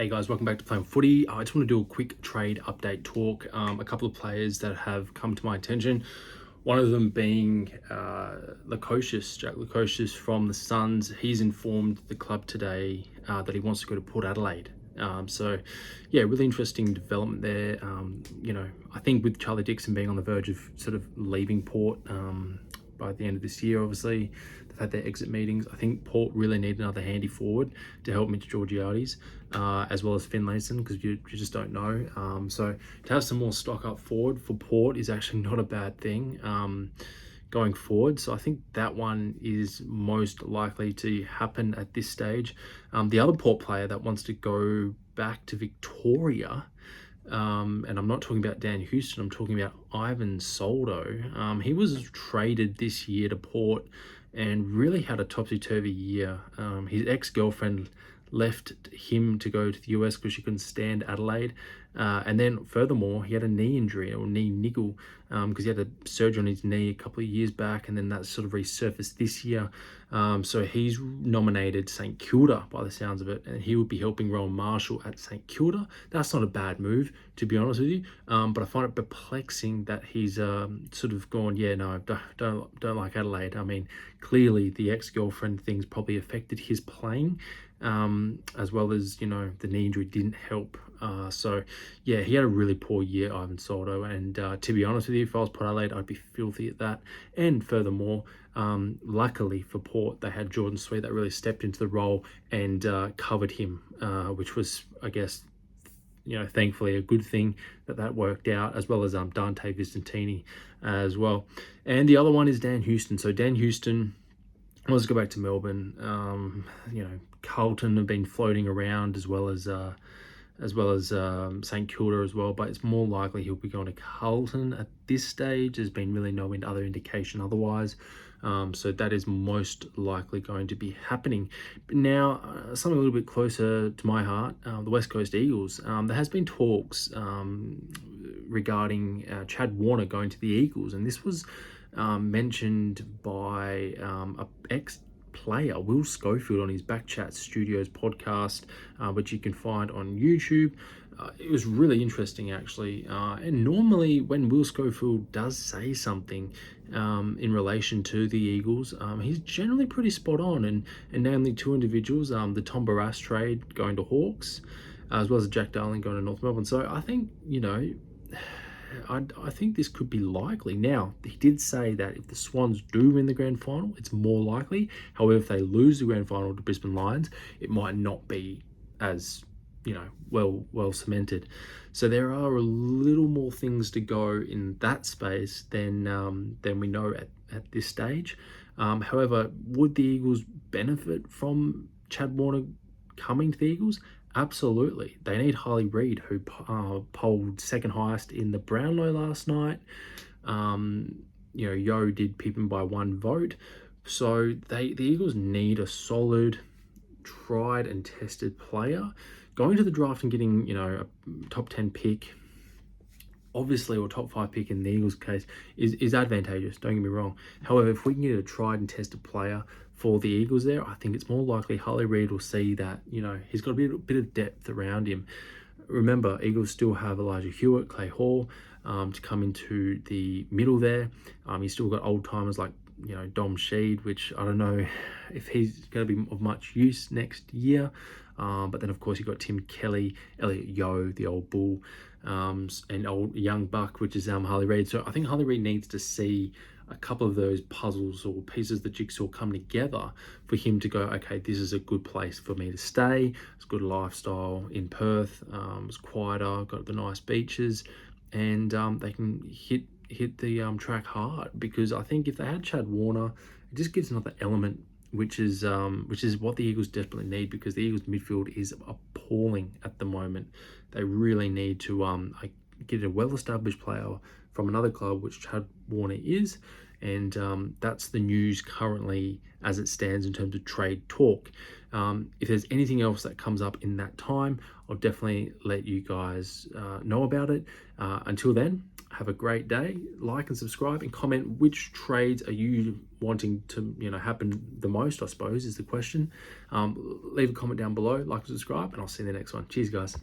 Hey guys, welcome back to Playing Footy. I just want to do a quick trade update talk. A couple of players that have come to my attention. One of them being Lukosius, Jack Lukosius from the Suns. He's informed the club today that he wants to go to Port Adelaide. Really interesting development there. I think with Charlie Dixon being on the verge of sort of leaving Port by the end of this year, obviously, they've had their exit meetings. I think Port really need another handy forward to help Mitch Georgiades, as well as Finlayson, because you just don't know. So to have some more stock up forward for Port is actually not a bad thing going forward. So I think that one is most likely to happen at this stage. The other Port player that wants to go back to Victoria, and I'm not talking about Dan Houston, I'm talking about Ivan Soldo. He was traded this year to Port and really had a topsy-turvy year. His ex-girlfriend left him to go to the US because she couldn't stand Adelaide. And then furthermore, he had a knee injury or knee niggle because he had a surgery on his knee a couple of years back, and then that sort of resurfaced this year. So he's nominated St Kilda by the sounds of it, and he would be helping Rowan Marshall at St Kilda. That's not a bad move, to be honest with you. But I find it perplexing that he's sort of gone, yeah, no, don't like Adelaide. I mean, clearly the ex-girlfriend thing's probably affected his playing. As well as, the knee injury didn't help. He had a really poor year, Ivan Soldo, and to be honest with you, if I was Port Adelaide, I'd be filthy at that. And furthermore, luckily for Port, they had Jordan Sweet that really stepped into the role and covered him, which was, I guess, thankfully a good thing that worked out, as well as Dante Vicentini as well. And the other one is Dan Houston. So Dan Houston, let's go back to Melbourne. Carlton have been floating around as well as St Kilda as well, but it's more likely he'll be going to Carlton at this stage. There's been really no other indication otherwise. So that is most likely going to be happening. Now, something a little bit closer to my heart, the West Coast Eagles. There has been talks regarding Chad Warner going to the Eagles, and this was mentioned by a ex-player, Will Schofield, on his Backchat Studios podcast, which you can find on YouTube. It was really interesting, actually. And normally when Will Schofield does say something in relation to the Eagles, he's generally pretty spot on. And namely two individuals, the Tom Barras trade going to Hawks, as well as Jack Darling going to North Melbourne. So I think, I think this could be likely. Now, he did say that if the Swans do win the grand final, it's more likely. However, if they lose the grand final to Brisbane Lions, it might not be as, well cemented. So there are a little more things to go in that space than we know at this stage. However, would the Eagles benefit from Chad Warner coming to the Eagles? Absolutely. They need Harley Reid, who polled second highest in the Brownlow last night. Yo did peep him by 1 vote. So the Eagles need a solid, tried and tested player. Going to the draft and getting, a top 10 pick, obviously, or top 5 pick in the Eagles' case, is advantageous, don't get me wrong. However, if we can get a tried and tested player for the Eagles there, I think it's more likely Harley Reid will see that, he's got a bit of depth around him. Remember, Eagles still have Elijah Hewitt, Clay Hall to come into the middle there. He's still got old timers like, Dom Sheed, which I don't know if he's going to be of much use next year. But then, of course, you've got Tim Kelly, Elliot Yeo, the old bull, and old young buck, which is Harley Reid. So I think Harley Reid needs to see a couple of those puzzles or pieces of the jigsaw come together for him to go, okay, this is a good place for me to stay. It's a good lifestyle in Perth. It's quieter, got the nice beaches, and they can hit the track hard. Because I think if they had Chad Warner, it just gives another element, which is what the Eagles desperately need, because the Eagles midfield is appalling at the moment. They really need to get a well-established player from another club, which Chad Warner is, and that's the news currently as it stands in terms of trade talk. If there's anything else that comes up in that time, I'll definitely let you guys know about it. Until then, Have a great day. Like and subscribe, and comment which trades are you wanting to happen the most, I suppose, is the question. Leave a comment down below, like and subscribe, and I'll see you in the next one. Cheers, guys.